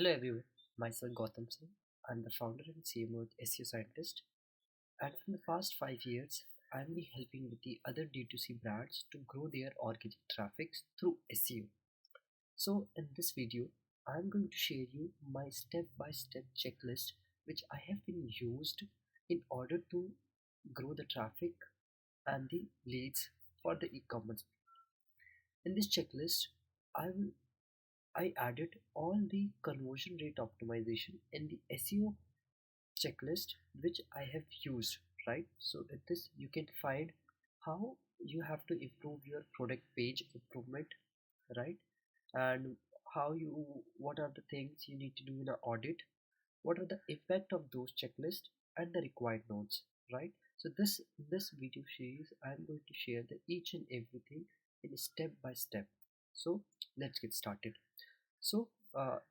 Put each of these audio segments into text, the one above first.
Hello everyone, myself Gautam Manral. I'm the founder and CMO at SEO Scientist, and from the past 5 years, I'm been helping with the other D2C brands to grow their organic traffic through SEO. So in this video, I'm going to share you my step-by-step checklist which I have been used in order to grow the traffic and the leads for the e-commerce. In this checklist, I will I added all the conversion rate optimization in the SEO checklist which I have used, right? So with this you can find how you have to improve your product page improvement, right? And what are the things you need to do in an audit, what are the impact of those checklists and the required notes, right? So this video series I'm going to share the each and everything in step by step. So let's get started. So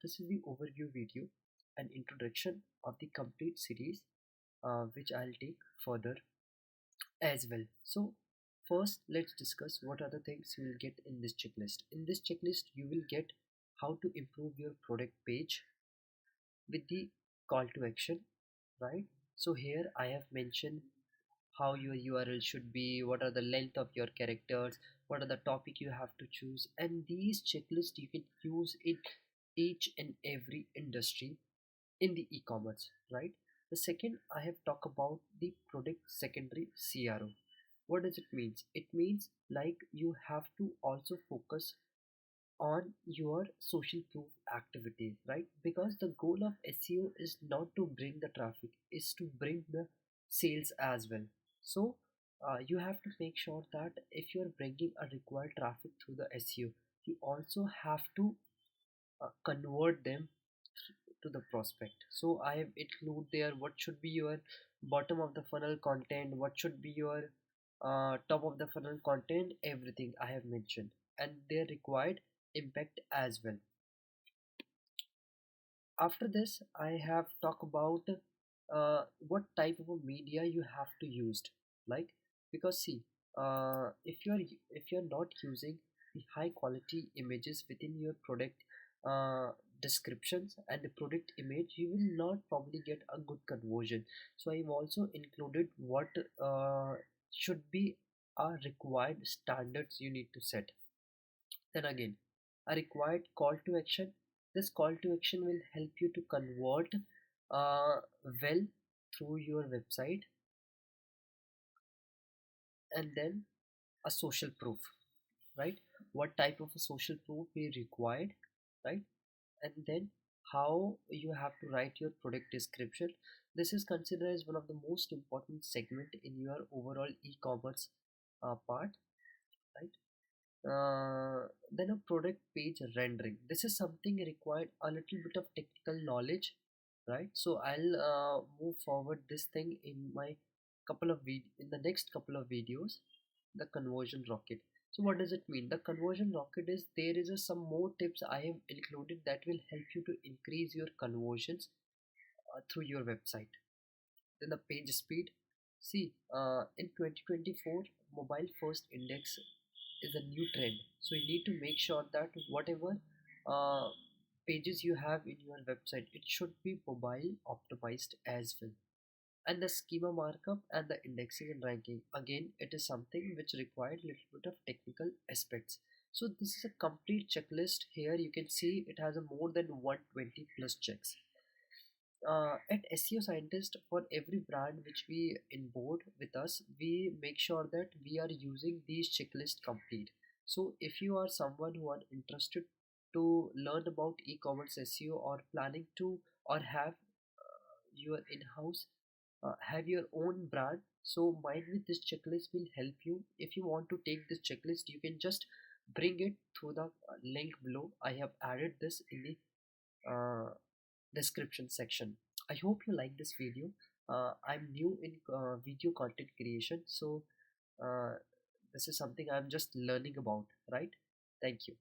this is the overview video and introduction of the complete series, which I'll take further as well. So first let's discuss what are the things you will get in this checklist. In this checklist you will get how to improve your product page with the call to action, right? So here I have mentioned how your URL should be, what are the length of your characters, what are the topic you have to choose, and these checklists you can use in each and every industry in the e-commerce, right? The second I have talked about the product secondary CRO. What does it means? It means like you have to also focus on your social proof activities, right? Because the goal of SEO is not to bring the traffic, is to bring the sales as well. So you have to make sure that if you're bringing a required traffic through the SEO, you also have to convert them to the prospect. So I have include there what should be your bottom of the funnel content, what should be your top of the funnel content, everything I have mentioned, and their required impact as well. After this I have talked about what type of a media you have to use, like, because see, if you're not using the high quality images within your product descriptions and the product image, you will not probably get a good conversion. So I've also included what should be a required standards you need to set. Then again, a required call to action. This call to action will help you to convert well through your website. And then a social proof, right? What type of a social proof we required, right? And then how you have to write your product description. This is considered as one of the most important segment in your overall e-commerce part, right? Then a product page rendering. This is something required a little bit of technical knowledge, right? So I'll move forward this thing in my in the next couple of videos. The conversion rocket. So what does it mean? The conversion rocket is there is some more tips I have included that will help you to increase your conversions through your website. Then the page speed. See, in 2024, mobile first index is a new trend. So you need to make sure that whatever uh, pages you have in your website, it should be mobile optimized as well. And the schema markup and the indexing and ranking, again it is something which required little bit of technical aspects. So this is a complete checklist. Here you can see it has a more than 120 plus checks. At SEO Scientist, for every brand which we onboard with us, we make sure that we are using these checklists complete. So if you are someone who are interested to learn about e-commerce SEO or planning to or have your in-house have your own brand, so mind with this checklist will help you. If you want to take this checklist, you can just bring it through the link below. I have added this in the description section. I hope you like this video. I'm new in video content creation, so uh, this is something I'm just learning about, right? Thank you.